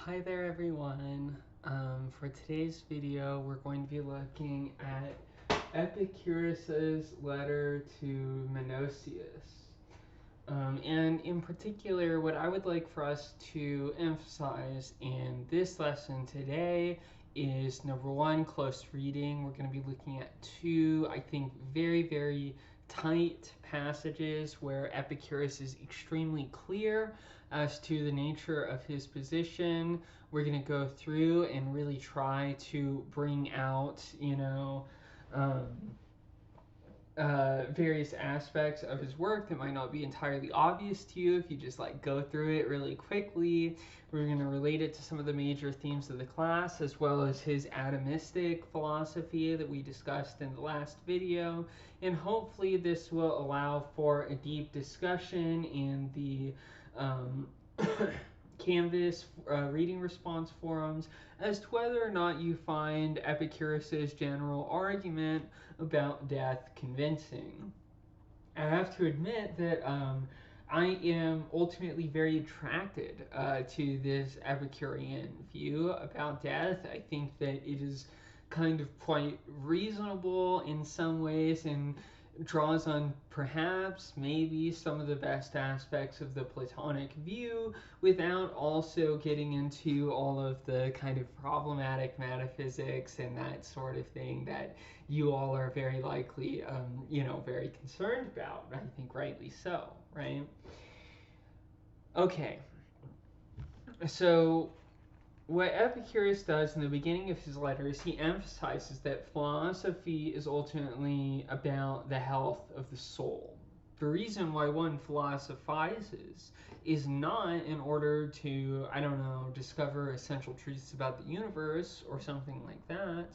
Hi there everyone. For today's video, we're going to be looking at Epicurus's letter to Menocius. And in particular, what I would like for us to emphasize in this lesson today is number one, close reading. We're going to be looking at two, I think, very tight passages where Epicurus is extremely clear as to the nature of his position. We're going to go through and really try to bring out, um, various aspects of his work that might not be entirely obvious to you if you just go through it really quickly. We're going to relate it to some of the major themes of the class, as well as his atomistic philosophy that we discussed in the last video, and hopefully this will allow for a deep discussion in the Canvas reading response forums as to whether or not you find Epicurus's general argument about death convincing. I have to admit that I am ultimately very attracted to this Epicurean view about death. I think that it is kind of quite reasonable in some ways and draws on perhaps maybe some of the best aspects of the Platonic view without also getting into all of the kind of problematic metaphysics and that sort of thing that you all are very likely, very concerned about. I think rightly so, right? Okay, so what Epicurus does in the beginning of his letters, he emphasizes that philosophy is ultimately about the health of the soul. The reason why one philosophizes is not in order to, discover essential truths about the universe or something like that,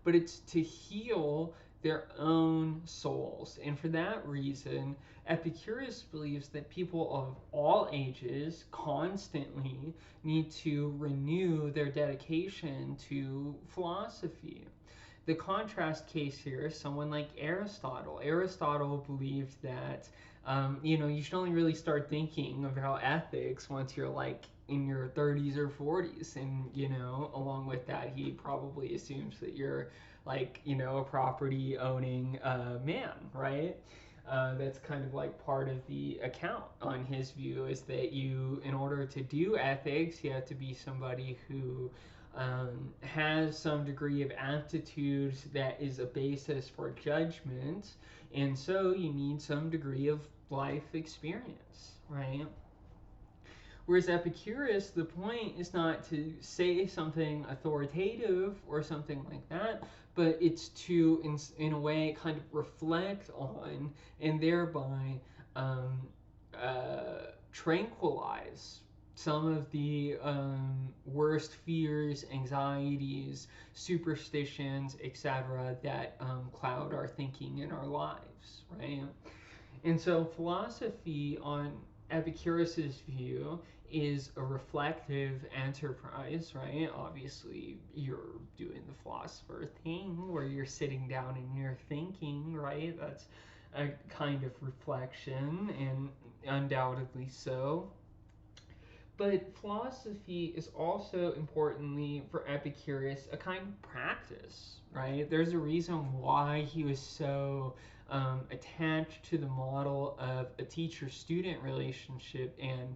but it's to heal their own souls. And for that reason, Epicurus believes that people of all ages constantly need to renew their dedication to philosophy. The contrast case here is someone like Aristotle. Aristotle believed that you should only really start thinking about ethics once you're in your 30s or 40s, and along with that, he probably assumes that you're a property owning man, right? That's kind of part of the account on his view, is that you, in order to do ethics, you have to be somebody who has some degree of aptitude that is a basis for judgment, and so you need some degree of life experience, right? Whereas Epicurus, the point is not to say something authoritative or something like that, but it's to, in a way, kind of reflect on and thereby tranquilize some of the worst fears, anxieties, superstitions, etc., that cloud our thinking in our lives, right? And so philosophy, on Epicurus's view, is a reflective enterprise, right? Obviously, you're doing the philosopher thing where you're sitting down and you're thinking, right? That's a kind of reflection, and undoubtedly so. But philosophy is also, importantly for Epicurus, a kind of practice, right? There's a reason why he was so attached to the model of a teacher-student relationship and,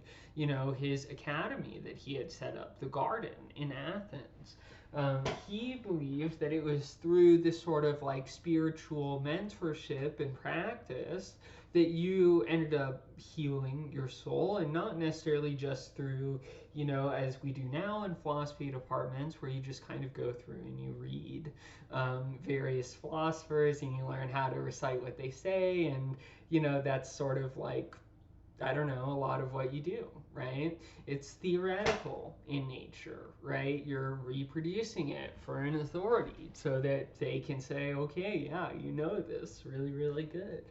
his academy that he had set up, the Garden in Athens. He believed that it was through this sort of spiritual mentorship and practice that you ended up healing your soul, and not necessarily just through, as we do now in philosophy departments, where you just kind of go through and you read various philosophers and you learn how to recite what they say, and that's sort of a lot of what you do, right? It's theoretical in nature, right? You're reproducing it for an authority so that they can say, okay, yeah, you know this really good.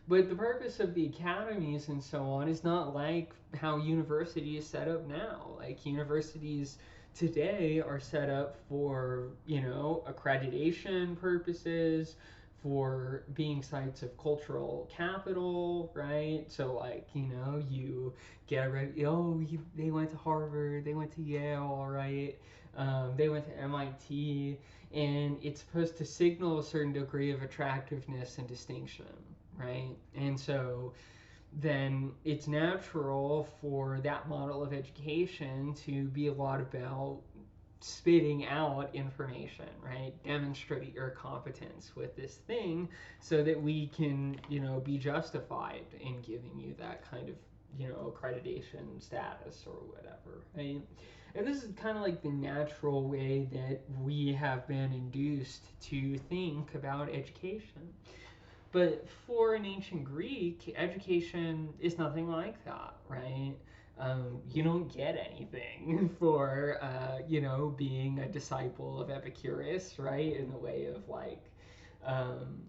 But the purpose of the academies and so on is not like how university is set up now. Universities today are set up for, accreditation purposes, for being sites of cultural capital, right? So, like, you get ready, oh, they went to Harvard, they went to Yale, right? They went to MIT, and it's supposed to signal a certain degree of attractiveness and distinction, right? And so then it's natural for that model of education to be a lot about spitting out information, right? Demonstrate your competence with this thing so that we can, be justified in giving you that kind of, accreditation status or whatever, right? And this is kind of like the natural way that we have been induced to think about education. But for an ancient Greek, education is nothing like that, right? You don't get anything for, being a disciple of Epicurus, right? In the way of um,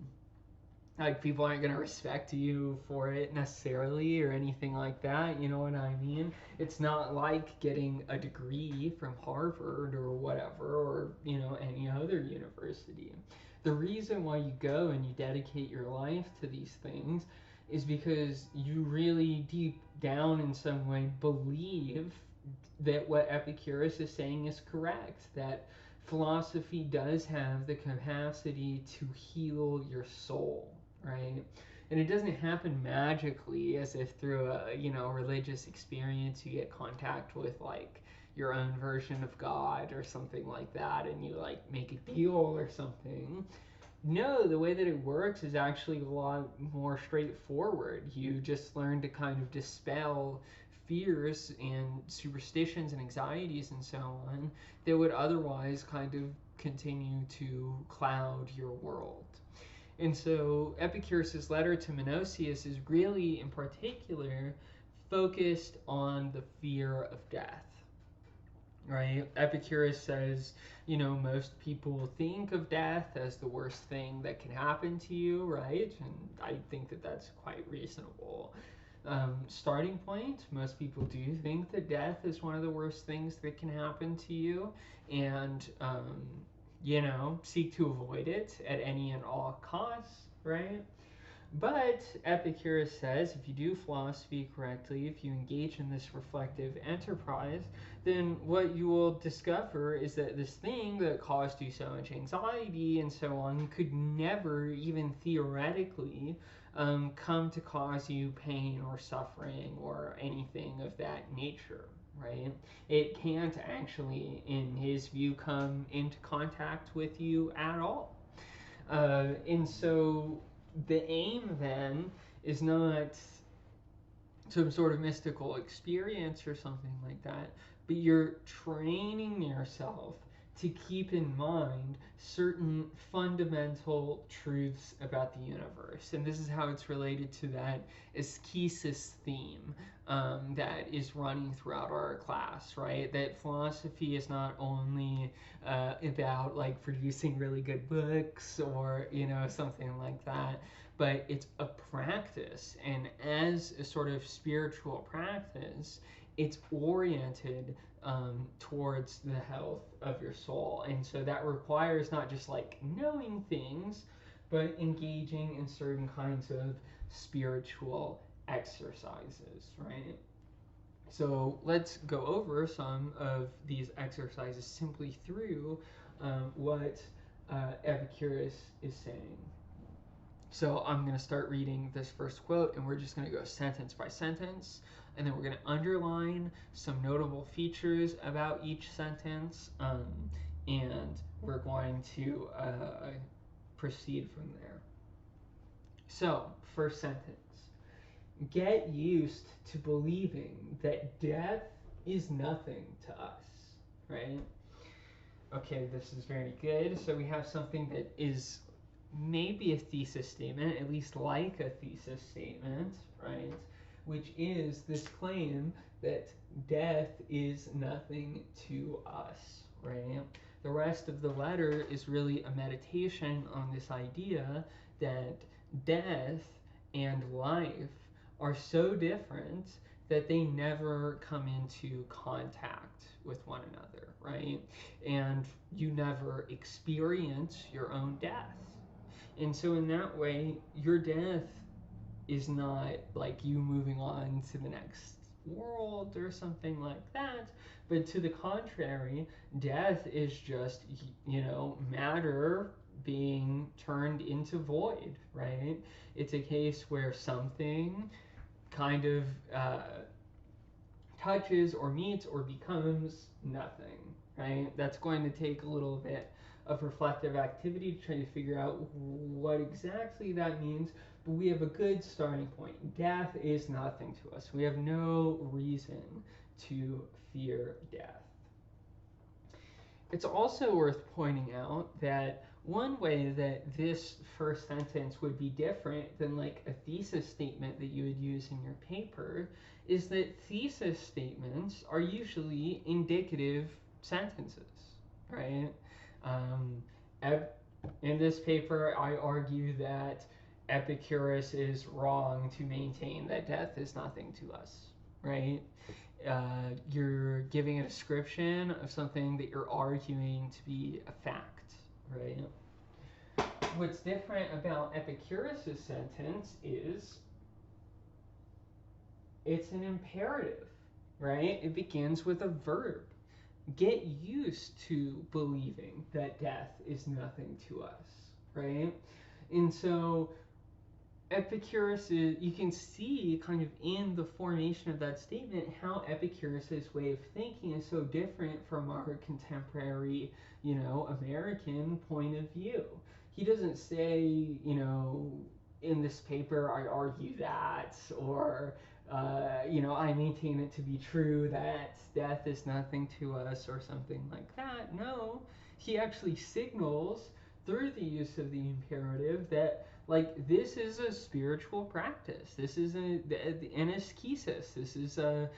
like people aren't going to respect you for it necessarily or anything like that. You know what I mean? It's not like getting a degree from Harvard or whatever, or any other university. The reason why you go and you dedicate your life to these things is because you really deep down in some way believe that what Epicurus is saying is correct, that philosophy does have the capacity to heal your soul, right? And it doesn't happen magically as if through a religious experience you get contact with like your own version of God or something like that, and you like make a deal or something. No, the way that it works is actually a lot more straightforward. You just learn to kind of dispel fears and superstitions and anxieties and so on that would otherwise kind of continue to cloud your world. And so Epicurus's letter to Monosius is really, in particular, focused on the fear of death. Right? Epicurus says, most people think of death as the worst thing that can happen to you, right? And I think that that's quite reasonable. Starting point, most people do think that death is one of the worst things that can happen to you, and seek to avoid it at any and all costs, right? But Epicurus says if you do philosophy correctly, if you engage in this reflective enterprise, then what you will discover is that this thing that caused you so much anxiety and so on could never, even theoretically, come to cause you pain or suffering or anything of that nature, right? It can't actually, in his view, come into contact with you at all. And so the aim then is not some sort of mystical experience or something like that, but you're training yourself to keep in mind certain fundamental truths about the universe. And this is how it's related to that ascesis theme that is running throughout our class, right? That philosophy is not only about like producing really good books or, something like that, but it's a practice. And as a sort of spiritual practice, it's oriented towards the health of your soul. And so that requires not just like knowing things, but engaging in certain kinds of spiritual exercises, right? So let's go over some of these exercises simply through what Epicurus is saying. So I'm going to start reading this first quote, and we're just going to go sentence by sentence, and then we're going to underline some notable features about each sentence, and we're going to proceed from there. So, first sentence. Get used to believing that death is nothing to us, right? Okay, this is very good. So we have something that is maybe a thesis statement, at least like a thesis statement, right? Which is this claim that death is nothing to us, right? The rest of the letter is really a meditation on this idea that death and life are so different that they never come into contact with one another, right? And you never experience your own death. And so in that way, your death is not like you moving on to the next world or something like that, but to the contrary, death is just, matter being turned into void, right? It's a case where something kind of touches or meets or becomes nothing, right? That's going to take a little bit of reflective activity to try to figure out what exactly that means, but we have a good starting point. Death is nothing to us. We have no reason to fear death. It's also worth pointing out that one way that this first sentence would be different than like a thesis statement that you would use in your paper is that thesis statements are usually indicative sentences, right? Um, in this paper, I argue that Epicurus is wrong to maintain that death is nothing to us, right? You're giving a description of something that you're arguing to be a fact, right? What's different about Epicurus' sentence is it's an imperative, right? It begins with a verb. Get used to believing that death is nothing to us, right? And so Epicurus is, you can see kind of in the formation of that statement how Epicurus's way of thinking is so different from our contemporary, American point of view. He doesn't say, in this paper I argue that, or, I maintain it to be true that death is nothing to us, or something like that. No, he actually signals through the use of the imperative that like this is a spiritual practice. This is an ascesis. This is a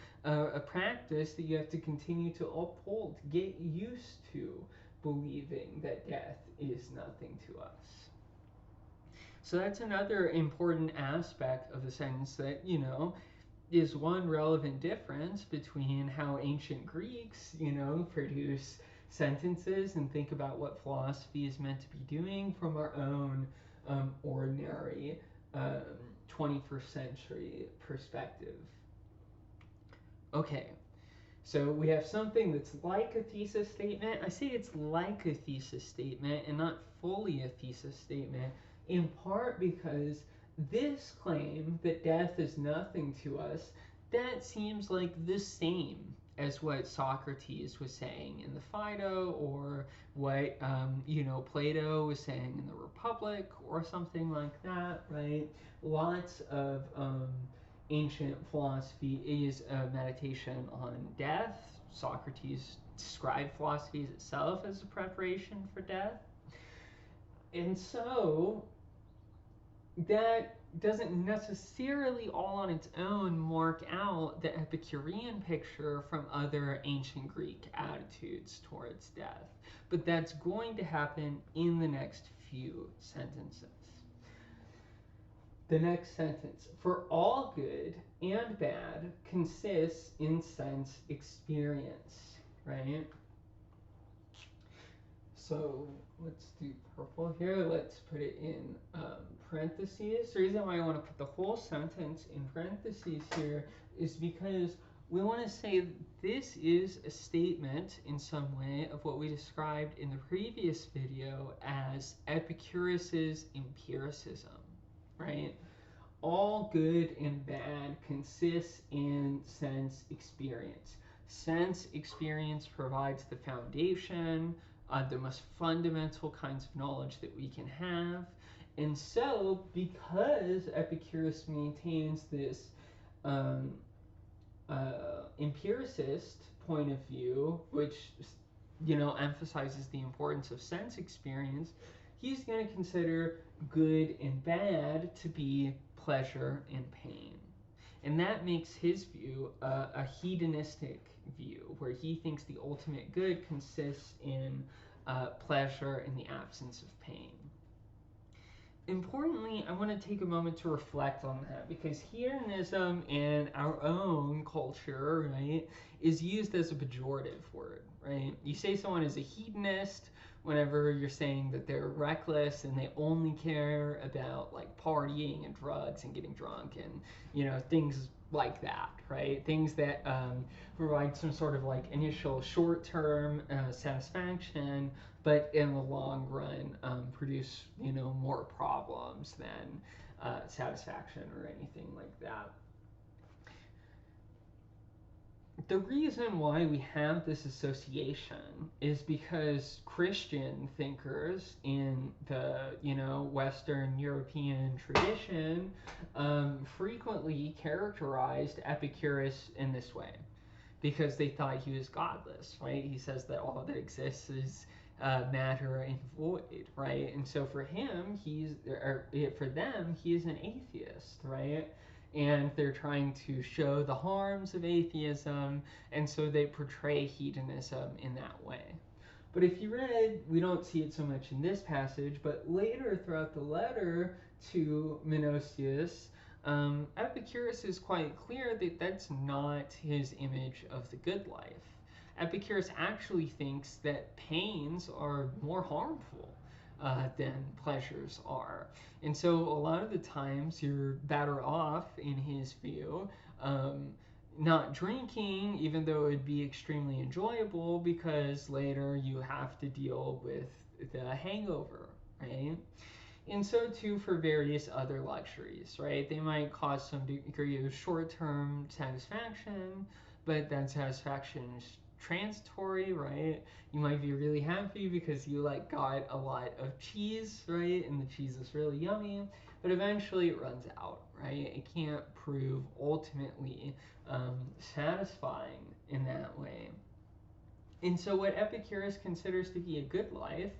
practice that you have to continue to uphold. Get used to believing that death is nothing to us. So that's another important aspect of the sentence that, is one relevant difference between how ancient Greeks, produce sentences and think about what philosophy is meant to be doing from our own ordinary 21st century perspective. Okay, so we have something that's like a thesis statement. I say it's like a thesis statement and not fully a thesis statement, in part because this claim that death is nothing to us, that seems like the same as what Socrates was saying in the Phaedo, or what Plato was saying in the Republic, or something like that, right? Lots of ancient philosophy is a meditation on death. Socrates described philosophy itself as a preparation for death, and so that doesn't necessarily all on its own mark out the Epicurean picture from other ancient Greek attitudes towards death. But that's going to happen in the next few sentences. The next sentence, for all good and bad consists in sense experience, right? So let's do purple here. Let's put it in parentheses. The reason why I want to put the whole sentence in parentheses here is because we want to say this is a statement in some way of what we described in the previous video as Epicurus's empiricism, right? All good and bad consists in sense experience. Sense experience provides the foundation, the most fundamental kinds of knowledge that we can have. And so, because Epicurus maintains this empiricist point of view, which emphasizes the importance of sense experience, he's going to consider good and bad to be pleasure and pain. And that makes his view a hedonistic view, where he thinks the ultimate good consists in pleasure in the absence of pain. importantly, I want to take a moment to reflect on that, because hedonism in our own culture, right, is used as a pejorative word, right? You say someone is a hedonist whenever you're saying that they're reckless and they only care about like partying and drugs and getting drunk and, you know, things like that, right? Things that provide some sort of like initial short-term satisfaction, but in the long run produce, you know, more problems than satisfaction or anything like that. The reason why we have this association is because Christian thinkers in the, you know, Western European tradition frequently characterized Epicurus in this way, because they thought he was godless, right? He says that all that exists is matter and void, right? And so for him, for them, he is an atheist, right? And they're trying to show the harms of atheism, and so they portray hedonism in that way. But if you read, we don't see it so much in this passage, but later throughout the letter to Minosius, Epicurus is quite clear that that's not his image of the good life. Epicurus actually thinks that pains are more harmful than pleasures are. And so a lot of the times you're better off, in his view, not drinking, even though it would be extremely enjoyable, because later you have to deal with the hangover, right? And so too for various other luxuries, right? They might cause some degree of short-term satisfaction, but that satisfaction is transitory, right? You might be really happy because you like got a lot of cheese, right? And the cheese is really yummy, but eventually it runs out, right? It can't prove ultimately satisfying in that way. And so what Epicurus considers to be a good life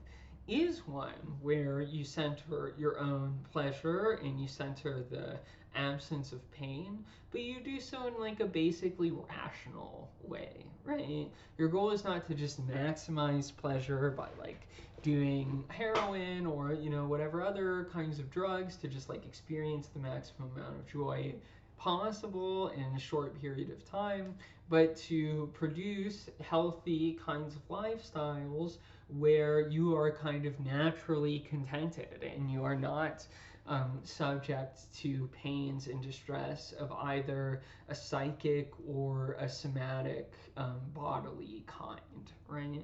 is one where you center your own pleasure and you center the absence of pain, but you do so in like a basically rational way, right? Your goal is not to just maximize pleasure by like doing heroin or, you know, whatever other kinds of drugs to just like experience the maximum amount of joy possible in a short period of time, but to produce healthy kinds of lifestyles where you are kind of naturally contented and you are not subject to pains and distress of either a psychic or a somatic bodily kind, right?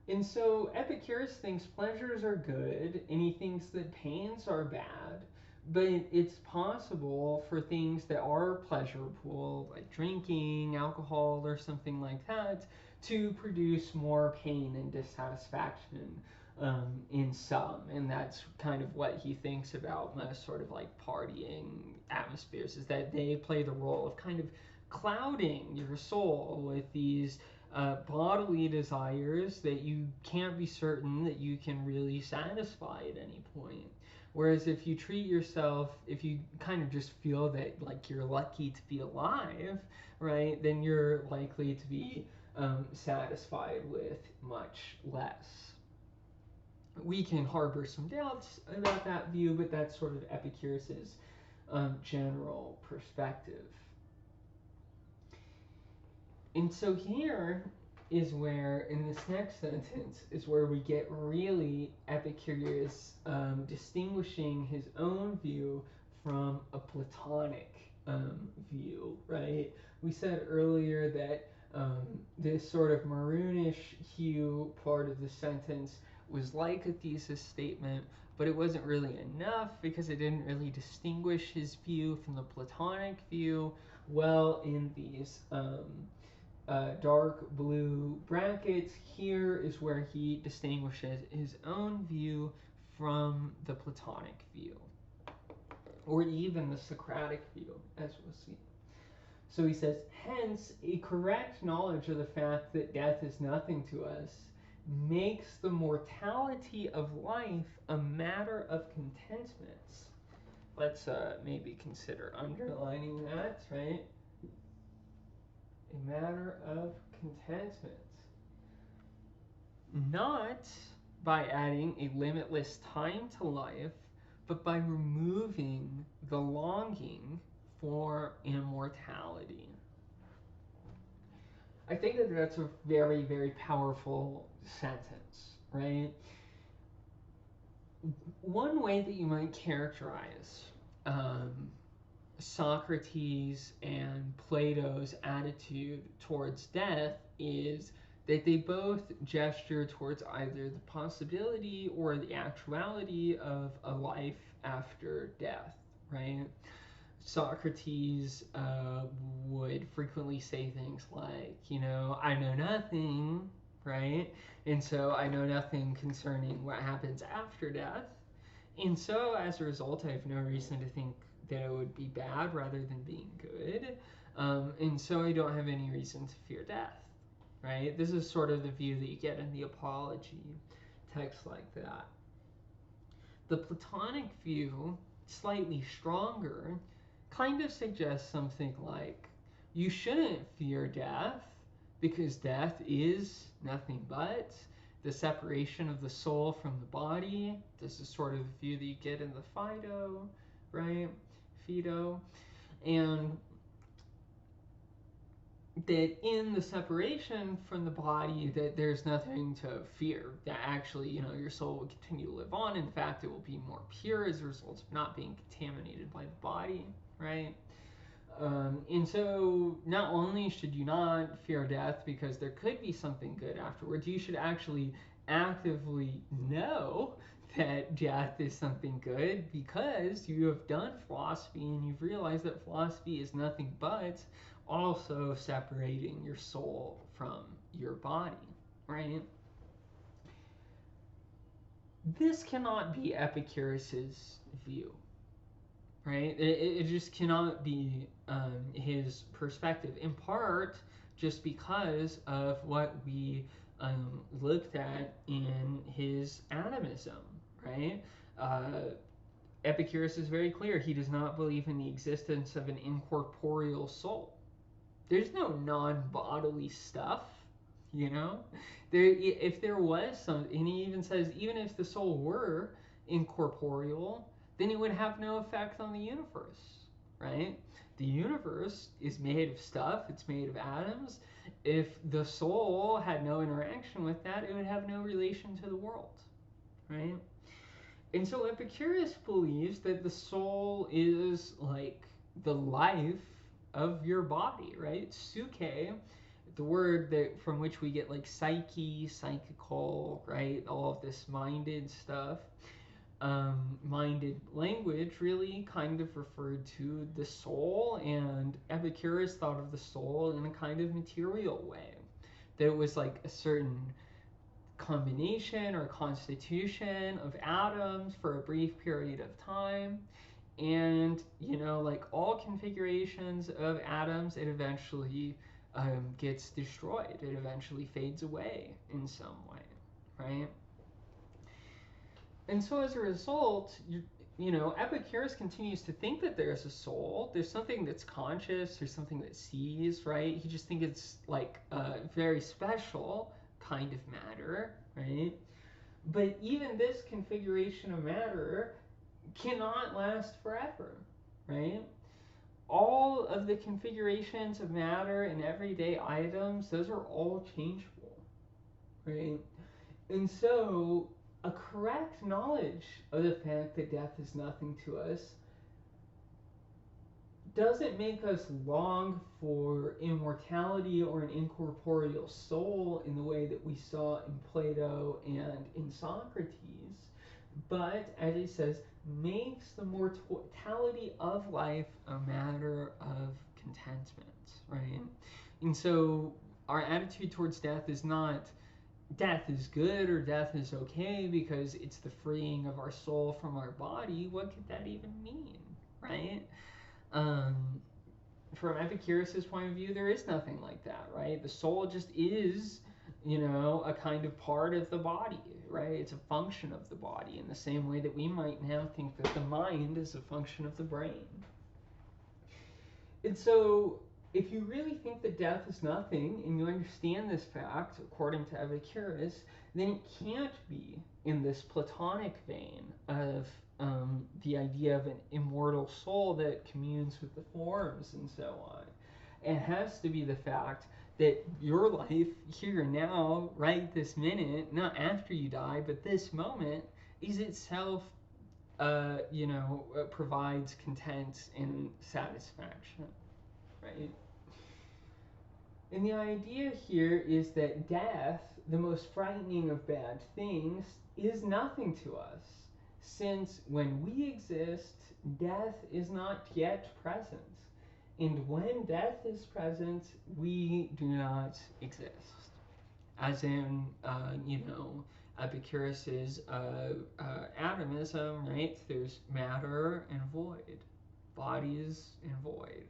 And so Epicurus thinks pleasures are good and he thinks that pains are bad, but it's possible for things that are pleasurable, like drinking, alcohol, or something like that, to produce more pain and dissatisfaction in some. And that's kind of what he thinks about most sort of like partying atmospheres, is that they play the role of kind of clouding your soul with these bodily desires that you can't be certain that you can really satisfy at any point. Whereas if you treat yourself, if you kind of just feel that like you're lucky to be alive, right, then you're likely to be satisfied with much less. We can harbor some doubts about that view, but that's sort of Epicurus's general perspective. And so here is where, in this next sentence, is where we get really Epicurus distinguishing his own view from a Platonic view, right? We said earlier that this sort of maroonish hue part of the sentence was like a thesis statement, but it wasn't really enough because it didn't really distinguish his view from the Platonic view well in these dark blue brackets. Here is where he distinguishes his own view from the Platonic view, or even the Socratic view, as we'll see. So he says, hence, a correct knowledge of the fact that death is nothing to us makes the mortality of life a matter of contentment. Let's maybe consider underlining that, right? A matter of contentment. Not by adding a limitless time to life, but by removing the longing for immortality. I think that that's a very, very powerful sentence, right? One way that you might characterize um, Socrates and Plato's attitude towards death is that they both gesture towards either the possibility or the actuality of a life after death, right? Socrates would frequently say things like, I know nothing, right? And so I know nothing concerning what happens after death. And so as a result, I have no reason to think that it would be bad rather than being good. And so I don't have any reason to fear death, right? This is sort of the view that you get in the Apology, texts like that. The Platonic view, slightly stronger, kind of suggests something like you shouldn't fear death because death is nothing but the separation of the soul from the body. This is sort of the view that you get in the Phaedo, right? Phaedo. And that in the separation from the body, that there's nothing to fear, that actually, your soul will continue to live on. In fact, it will be more pure as a result of not being contaminated by the body, right? And so not only should you not fear death because there could be something good afterwards, you should actually actively know that death is something good because you have done philosophy and you've realized that philosophy is nothing but also separating your soul from your body, right? This cannot be Epicurus's view, right? It just cannot be his perspective, in part just because of what we looked at in his atomism, right? Epicurus is very clear. He does not believe in the existence of an incorporeal soul. There's no non-bodily stuff, if there was some, and he even says, even if the soul were incorporeal, then it would have no effect on the universe, right? The universe is made of stuff, it's made of atoms. If the soul had no interaction with that, it would have no relation to the world, right? And so Epicurus believes that the soul is like the life of your body, right? Suke, the word that from which we get like psyche, psychical, right? All of this minded stuff. Minded language really kind of referred to the soul, and Epicurus thought of the soul in a kind of material way. That it was like a certain combination or constitution of atoms for a brief period of time. And, like all configurations of atoms, it eventually gets destroyed. It eventually fades away in some way, right? And so as a result, Epicurus continues to think that there's a soul. There's something that's conscious. There's something that sees, right? He just thinks it's like a very special kind of matter, right? But even this configuration of matter cannot last forever, right? All of the configurations of matter in everyday items, those are all changeable, right? And so a correct knowledge of the fact that death is nothing to us doesn't make us long for immortality or an incorporeal soul in the way that we saw in Plato and in Socrates, but as he says, makes the mortality of life a matter of contentment, right? And so our attitude towards death is not death is good or death is okay because it's the freeing of our soul from our body. What could that even mean, right? From Epicurus's point of view, there is nothing like that, right? The soul just is, a kind of part of the body, right? It's a function of the body in the same way that we might now think that the mind is a function of the brain. And so if you really think that death is nothing and you understand this fact, according to Epicurus, then it can't be in this Platonic vein of the idea of an immortal soul that communes with the forms and so on. It has to be the fact that your life here and now, right this minute, not after you die, but this moment, is itself, provides content and satisfaction, right? And the idea here is that death, the most frightening of bad things, is nothing to us, since when we exist, death is not yet present. And when death is present, we do not exist. As in, Epicurus's atomism, right? There's matter and void, bodies and void.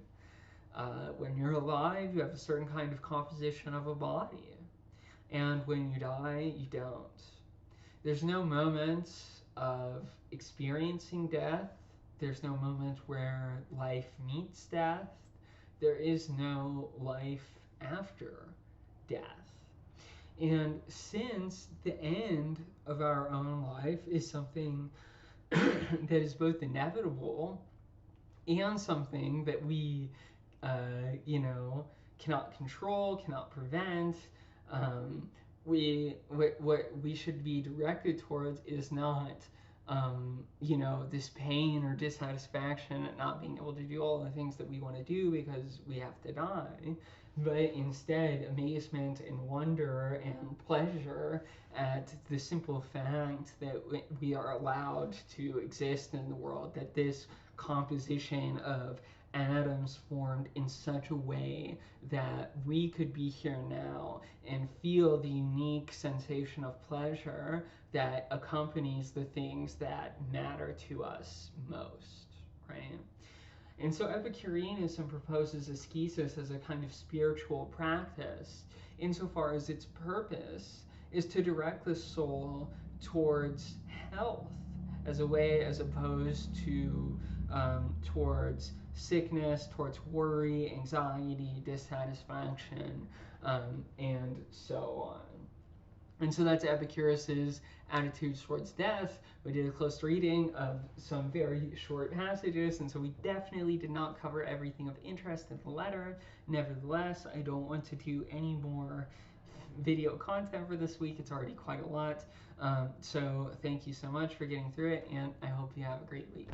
When you're alive, you have a certain kind of composition of a body, and when you die, you don't. There's no moment of experiencing death. There's no moment where life meets death. There is no life after death. And since the end of our own life is something that is both inevitable and something that we, cannot control, cannot prevent, what we should be directed towards is not, this pain or dissatisfaction at not being able to do all the things that we want to do because we have to die, but instead amazement and wonder and pleasure at the simple fact that we are allowed to exist in the world, that this composition of atoms formed in such a way that we could be here now and feel the unique sensation of pleasure that accompanies the things that matter to us most, right? And so Epicureanism proposes ascesis as a kind of spiritual practice, insofar as its purpose is to direct the soul towards health as a way, as opposed to towards sickness, towards worry, anxiety, dissatisfaction, and so on. And so that's Epicurus's attitude towards death. We did a close reading of some very short passages, and so we definitely did not cover everything of interest in the letter. Nevertheless, I don't want to do any more video content for this week. It's already quite a lot. So thank you so much for getting through it, and I hope you have a great week.